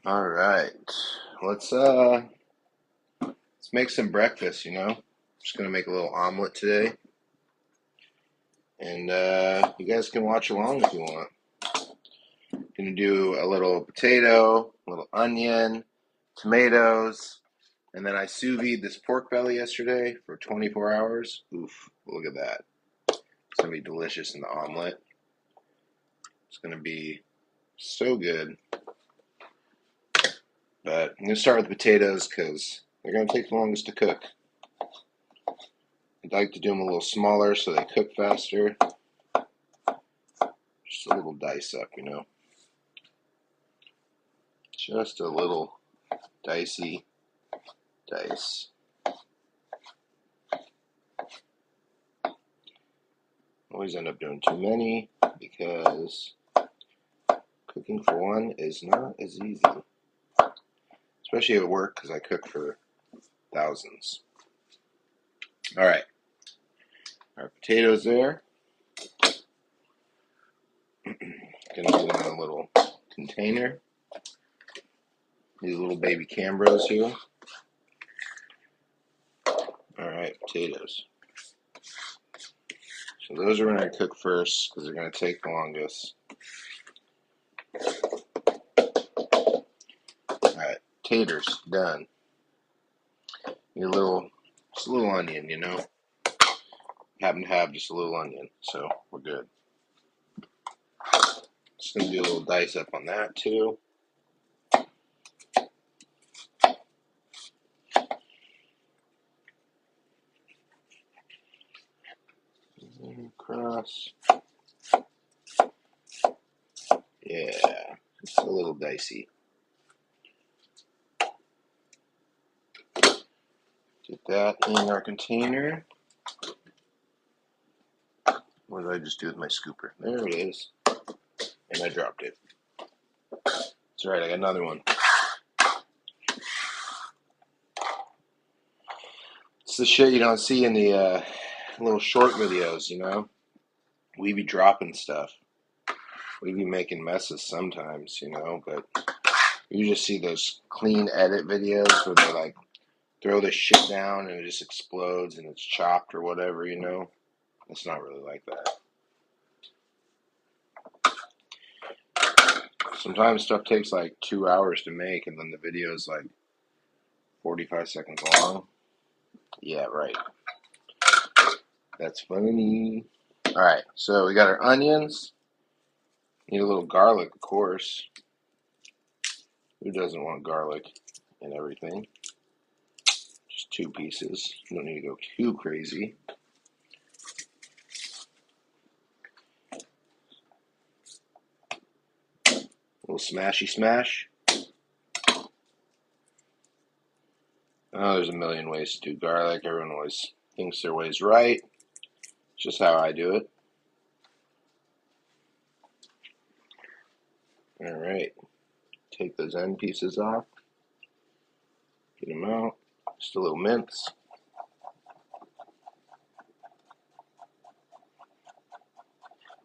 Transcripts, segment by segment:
All right. Let's make some breakfast, Just gonna make a little omelet today. And you guys can watch along if you want. Gonna do a little potato, a little onion, tomatoes, and then I sous vide this pork belly yesterday for 24 hours. Oof, look at that. It's gonna be delicious in the omelet. It's gonna be so good. But I'm gonna start with potatoes because they're gonna take the longest to cook. I'd like to do them a little smaller so they cook faster. Just a little dice up. Just a little dicey dice. Always end up doing too many because cooking for one is not as easy. Especially at work because I cook for thousands. Alright, our potatoes there. Gonna put them in a little container. These little baby Cambros here. Alright, potatoes. So those are going to cook first because they're going to take the longest. Alright, taters, done. Need just a little onion, Happen to have just a little onion, so we're good. Just going to do a little dice up on that too. Across. Yeah, just a little dicey. Get that in our container. What did I just do with my scooper? There it is. And I dropped it. That's right, I got another one. It's the shit you don't see in the little short videos, We be dropping stuff. We be making messes sometimes, but you just see those clean edit videos where they like throw the shit down and it just explodes and it's chopped or whatever, It's not really like that. Sometimes stuff takes like 2 hours to make and then the video is like 45 seconds long. Yeah, right. That's funny. Alright, so we got our onions. Need a little garlic, of course. Who doesn't want garlic and everything? Just 2 pieces. You don't need to go too crazy. A little smashy smash. Oh, there's a million ways to do garlic. Everyone always thinks their way's right. It's just how I do it. Alright. Take those end pieces off. Get them out. Just a little mince.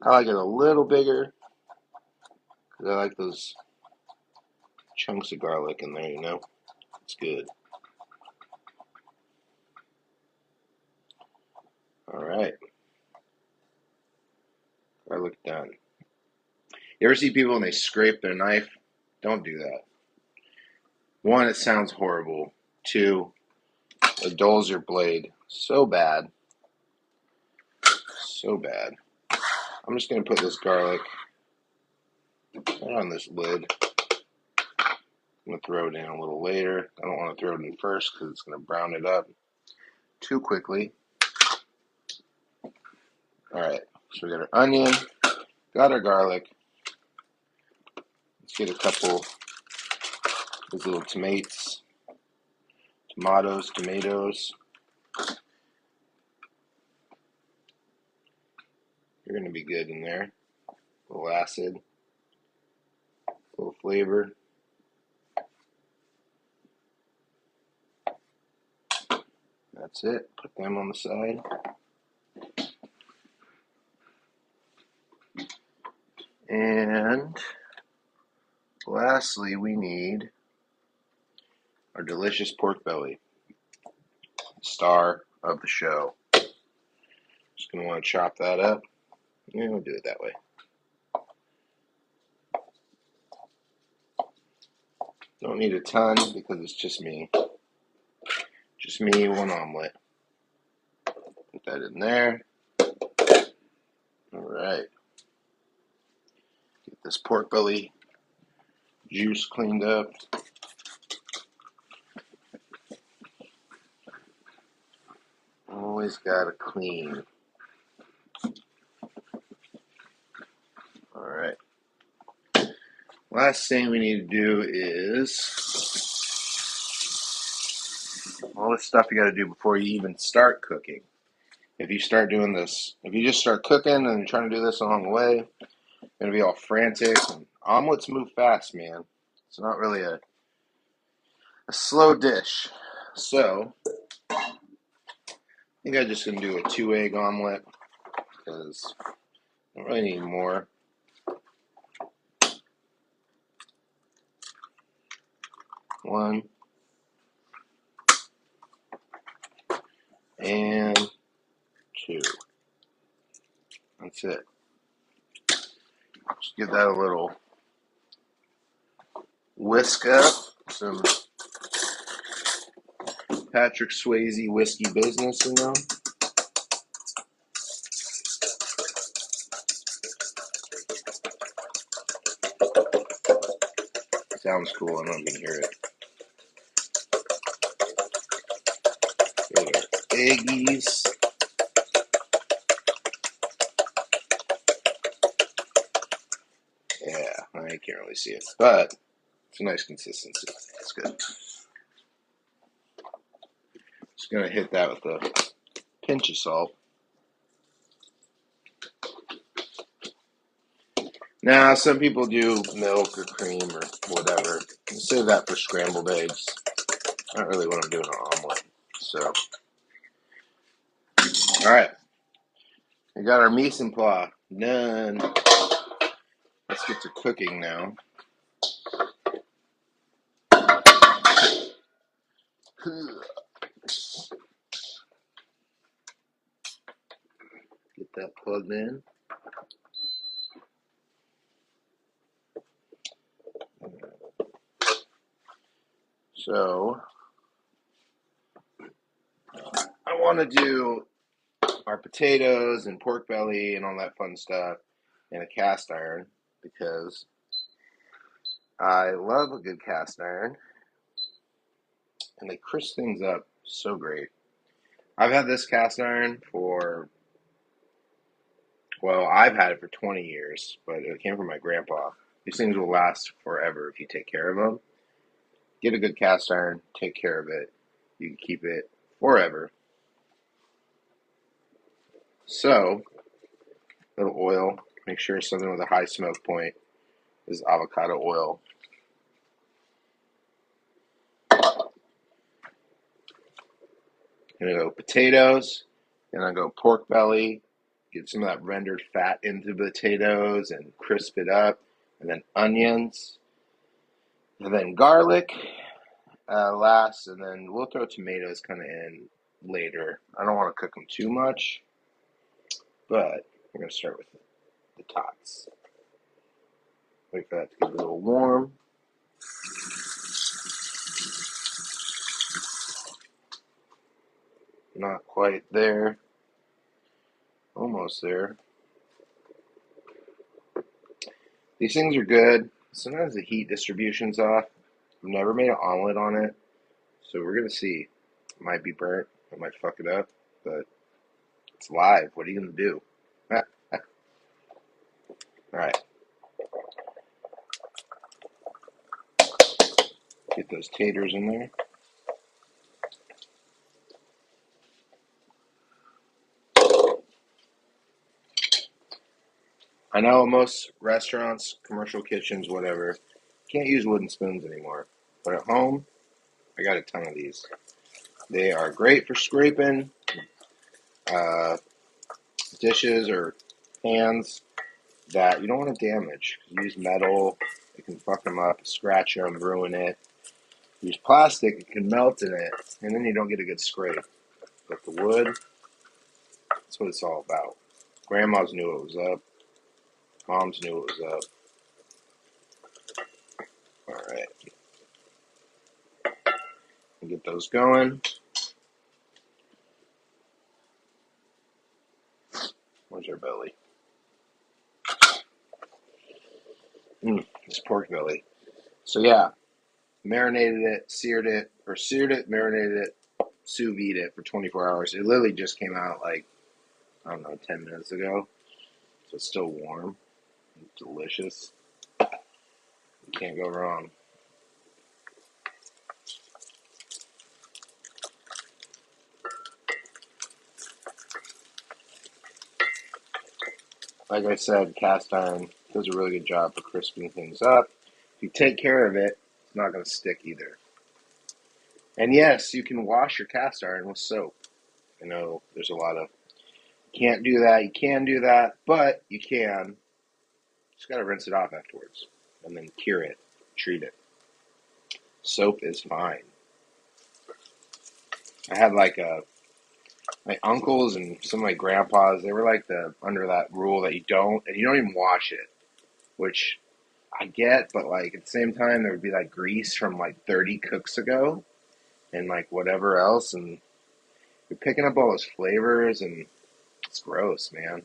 I like it a little bigger because I like those chunks of garlic in there, It's good. Alright. Garlic done. You ever see people when they scrape their knife? Don't do that. 1, it sounds horrible. 2, it dulls your blade so bad. So bad. I'm just going to put this garlic on this lid. I'm going to throw it in a little later. I don't want to throw it in first because it's going to brown it up too quickly. Alright, so we got our onion, got our garlic. Let's get a couple of these little tomatoes. You're going to be good in there. A little acid, a little flavor. That's it. Put them on the side. And Lastly, we need our delicious pork belly, star of the show. Just going to want to chop that up. Yeah, we'll do it that way. Don't need a ton because it's just me. Just me, one omelet. Put that in there. Alright. Get this pork belly juice cleaned up. Always gotta clean. Alright. Last thing we need to do is all the stuff you gotta do before you even start cooking. If you start doing this, if you just start cooking and you're trying to do this along the way, you're gonna be all frantic. And omelets move fast, man. It's not really a slow dish. So, I think I'm just gonna do a 2-egg omelet because I don't really need more. One and two. That's it. Just give that a little whisk up. Some Patrick Swayze whiskey business, you know. Sounds cool. I don't even hear it. Here's our eggies. Yeah, I can't really see it, but it's a nice consistency. It's good. Just gonna hit that with a pinch of salt. Now, some people do milk or cream or whatever. Save that for scrambled eggs. Not really what I'm doing an omelet. So, all right. We got our mise en place done. Let's get to cooking now. Get that plugged in. So, I want to do our potatoes and pork belly and all that fun stuff in a cast iron because I love a good cast iron and they crisp things up so great. I've had this cast iron for, well, I've had it for 20 years, but it came from my grandpa. These things will last forever if you take care of them. Get a good cast iron, take care of it. You can keep it forever. So, a little oil. Make sure something with a high smoke point is avocado oil. And I go potatoes, and I go pork belly. Get some of that rendered fat into the potatoes and crisp it up. And then onions. And then garlic last. And then we'll throw tomatoes kind of in later. I don't want to cook them too much. But we're going to start with the tots. Wait for that to get a little warm. Not quite there. Almost there. These things are good. Sometimes the heat distribution's off. I've never made an omelet on it. So we're going to see. It might be burnt. I might fuck it up. But it's live. What are you going to do? Alright. Get those taters in there. I know most restaurants, commercial kitchens, whatever, can't use wooden spoons anymore. But at home, I got a ton of these. They are great for scraping uh, dishes or pans that you don't want to damage. Use metal It can fuck them up, scratch them, ruin it. Use plastic, it can melt in it, and then you don't get a good scrape. But the wood, that's what it's all about. Grandmas knew it was up. Moms knew it was up. Alright. Get those going. Where's our belly? This pork belly. So yeah, marinated it, seared it, marinated it, sous vide it for 24 hours. It literally just came out like, I don't know, 10 minutes ago. So it's still warm. It's delicious. You can't go wrong. Like I said, cast iron does a really good job for crisping things up. If you take care of it, it's not going to stick either. And yes, you can wash your cast iron with soap. I know there's a lot of, can't do that, you can do that, but you can. Just got to rinse it off afterwards and then cure it, treat it. Soap is fine. I had like my uncles and some of my grandpas, they were like under that rule that you don't even wash it, which I get, but like at the same time there would be like grease from like 30 cooks ago and like whatever else, and you're picking up all those flavors and it's gross, man.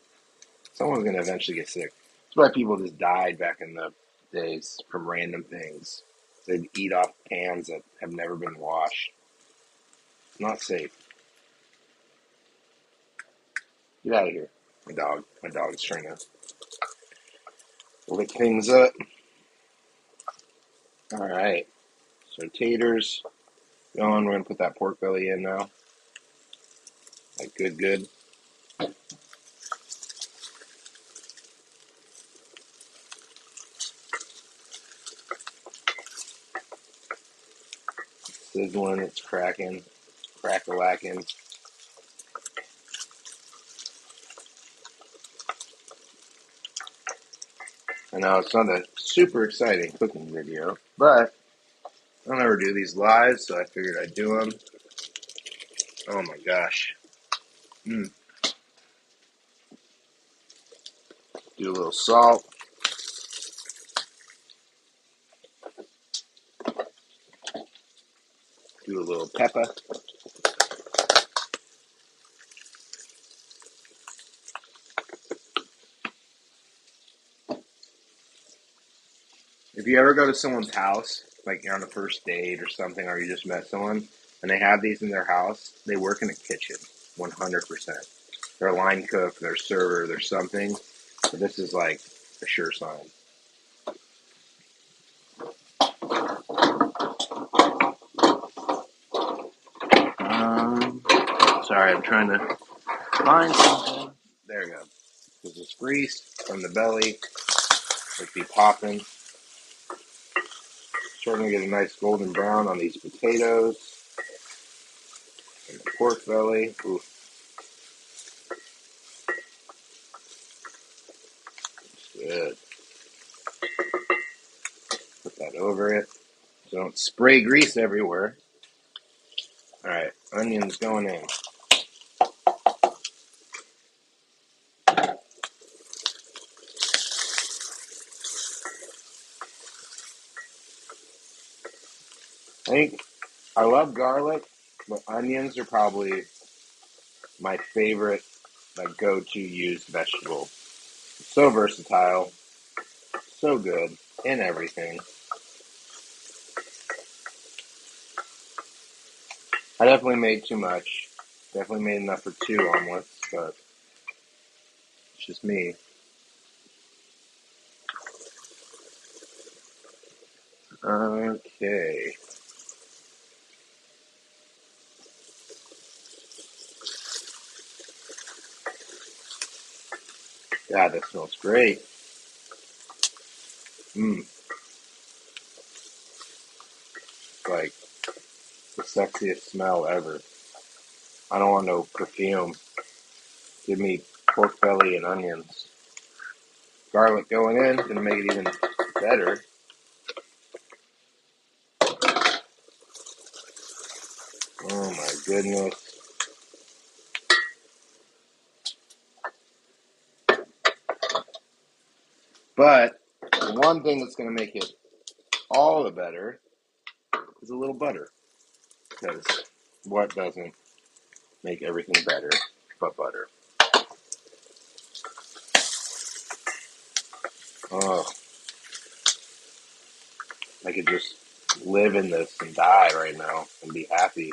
Someone's gonna eventually get sick. That's why people just died back in the days from random things. They'd eat off pans that have never been washed. It's not safe. Get out of here. My dog's trying to lick things up. Alright. So taters going. We're gonna put that pork belly in now. Like good. Sizzling, it's cracking, crack-a-lacking. I know it's not a super exciting cooking video, but I don't ever do these live, so I figured I'd do them. Oh my gosh. Do a little salt. Do a little pepper. If you ever go to someone's house, like you're on a first date or something, or you just met someone, and they have these in their house, they work in a kitchen, 100%. They're a line cook, they're a server, they're something. But this is like a sure sign. Sorry, I'm trying to find something. There we go. Because it's grease from the belly. It'd be popping. Starting to get a nice golden brown on these potatoes. And the pork belly. Ooh. It's good. Put that over it. So don't spray grease everywhere. Alright, onions going in. I love garlic, but onions are probably my favorite, like, go-to used vegetable. It's so versatile, so good in everything. I definitely made too much. Definitely made enough for 2 omelets, but it's just me. Okay. God, that smells great. It's like the sexiest smell ever. I don't want no perfume. Give me pork belly and onions. Garlic going in, gonna make it even better. Oh my goodness. But the one thing that's going to make it all the better is a little butter. Because what doesn't make everything better but butter? Oh, I could just live in this and die right now and be happy.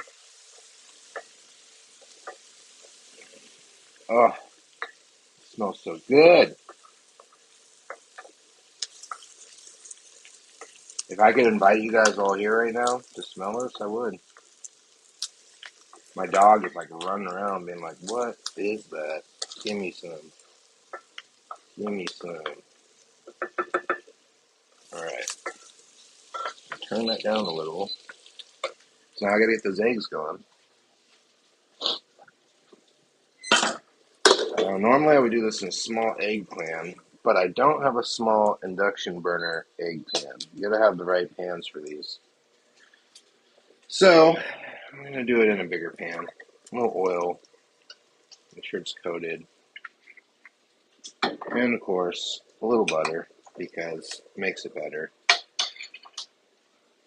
Oh, it smells so good. If I could invite you guys all here right now to smell this, I would. My dog is like running around being like, what is that? Give me some. Give me some. Alright, turn that down a little. So now I gotta get those eggs going. Normally I would do this in a small egg pan, but I don't have a small induction burner egg pan. You gotta have the right pans for these. So, I'm gonna do it in a bigger pan. A little oil. Make sure it's coated. And of course, a little butter, because it makes it better.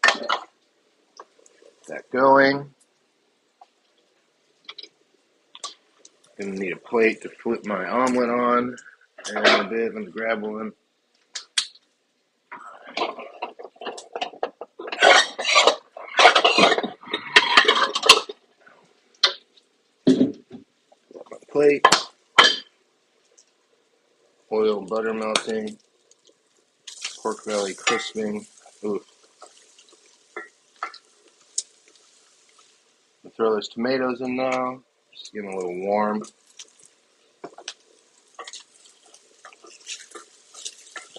Get that going. Gonna need a plate to flip my omelet on. And a bit, I'm gonna grab one. My plate. Oil and butter melting. Pork belly crisping. Ooh. I'll throw those tomatoes in now. Just getting a little warm.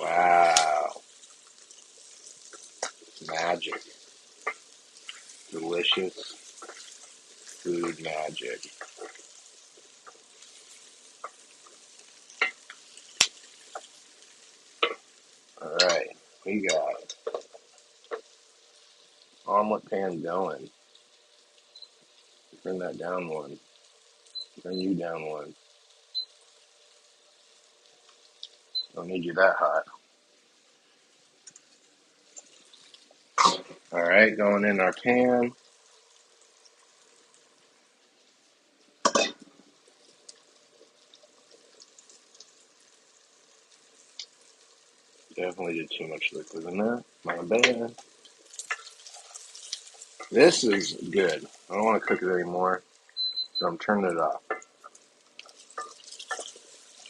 Wow. Magic. Delicious food magic. Alright. We got omelet pan going. Turn that down one. Turn you down one. Don't need you that hot. Alright, going in our pan. Definitely did too much liquid in there. My bad. This is good. I don't want to cook it anymore, so I'm turning it off.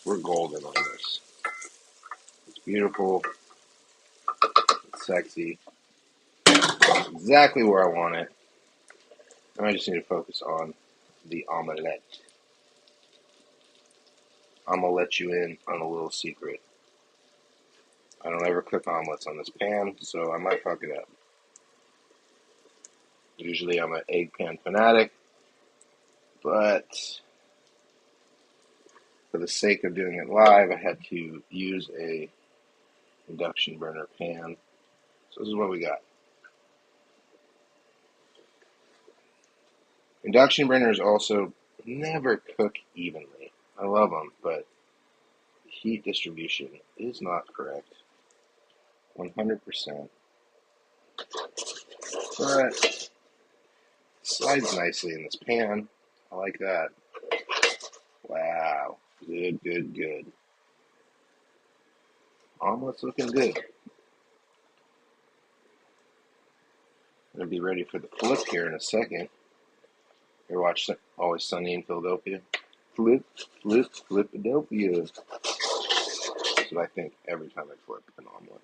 We're golden on this. It's beautiful. It's sexy. It's exactly where I want it. And I just need to focus on the omelette. I'm going to let you in on a little secret. I don't ever cook omelets on this pan, so I might fuck it up. Usually I'm an egg pan fanatic, but for the sake of doing it live, I had to use a induction burner pan. So this is what we got. Induction burners also never cook evenly. I love them, but heat distribution is not correct. 100%. But slides nicely in this pan. I like that. Wow. Good, good, good. Omelet's looking good. I'm going to be ready for the flip here in a second. You ever watch Always Sunny in Philadelphia? Flip, flip, Philadelphia. That's what I think every time I flip an omelet.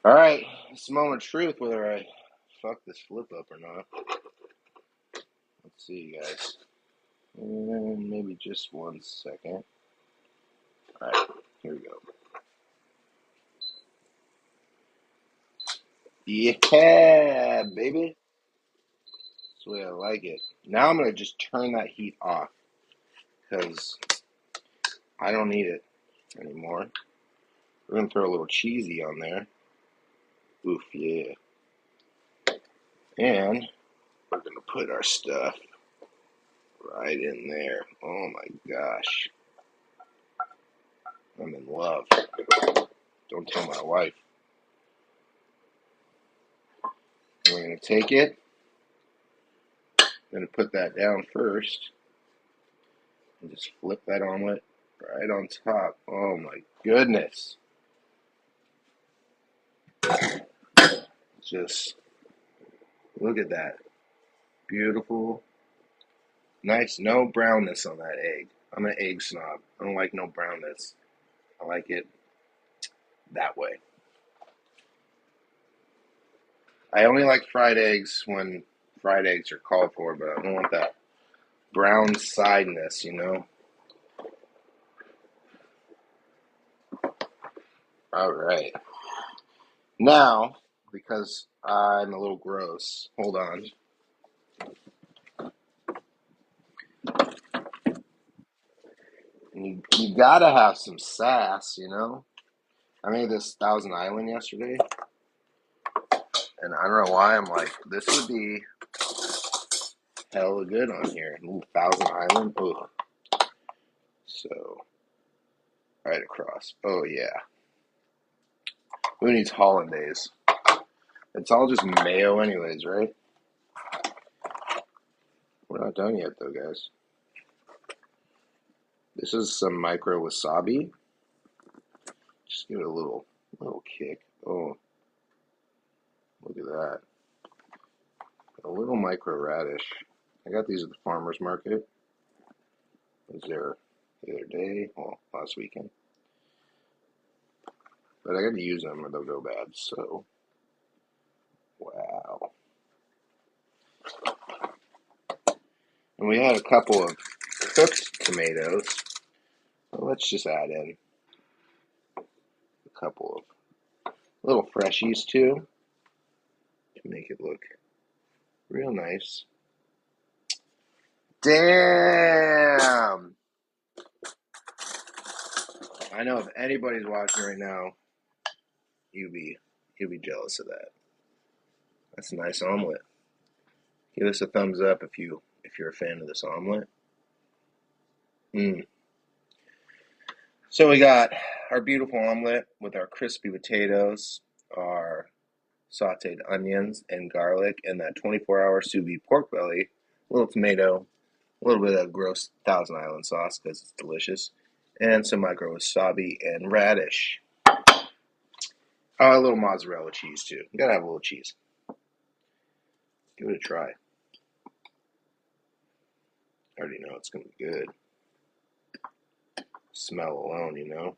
Alright, it's a moment of truth whether I fuck this flip up or not. Let's see, guys. And maybe just 1 second. Alright, here we go. Yeah, baby. That's the way I like it. Now I'm going to just turn that heat off because I don't need it anymore. We're going to throw a little cheesy on there. Oof, yeah. And we're going to put our stuff right in there. Oh my gosh. I'm in love. Don't tell my wife. And we're going to take it. I'm going to put that down first. And just flip that omelet right on top. Oh my goodness. Just look at that. Beautiful. Nice. No brownness on that egg. I'm an egg snob. I don't like no brownness. I like it that way. I only like fried eggs when fried eggs are called for, but I don't want that brown sideness, you know? All right. Now, because I'm a little gross, hold on. You gotta have some sass, you know? I made this Thousand Island yesterday, and I don't know why I'm like, this would be hella good on here. Ooh, Thousand Island, ugh. So, right across. Oh yeah. Who needs hollandaise? It's all just mayo anyways, right? We're not done yet though, guys. This is some micro wasabi. Just give it a little kick. Oh, look at that. A little micro radish. I got these at the farmer's market. I was there the other day, well, last weekend. But I got to use them or they'll go bad, so wow. And we had a couple of cooked tomatoes. Well, let's just add in a couple of little freshies too to make it look real nice. Damn! I know if anybody's watching right now, you'll be jealous of that. That's a nice omelet. Give us a thumbs up if you're a fan of this omelet. So we got our beautiful omelet with our crispy potatoes, our sauteed onions and garlic, and that 24-hour sous vide pork belly, a little tomato, a little bit of gross Thousand Island sauce because it's delicious, and some micro wasabi and radish. Oh, a little mozzarella cheese too. You gotta have a little cheese. Give it a try. I already know it's gonna be good. Smell alone, you know.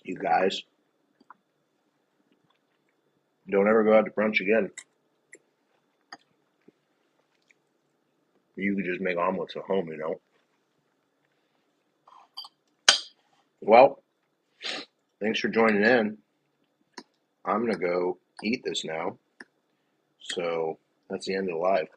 You guys, don't ever go out to brunch again. You could just make omelets at home, you know. Well, thanks for joining in. I'm gonna go eat this now. So that's the end of the live.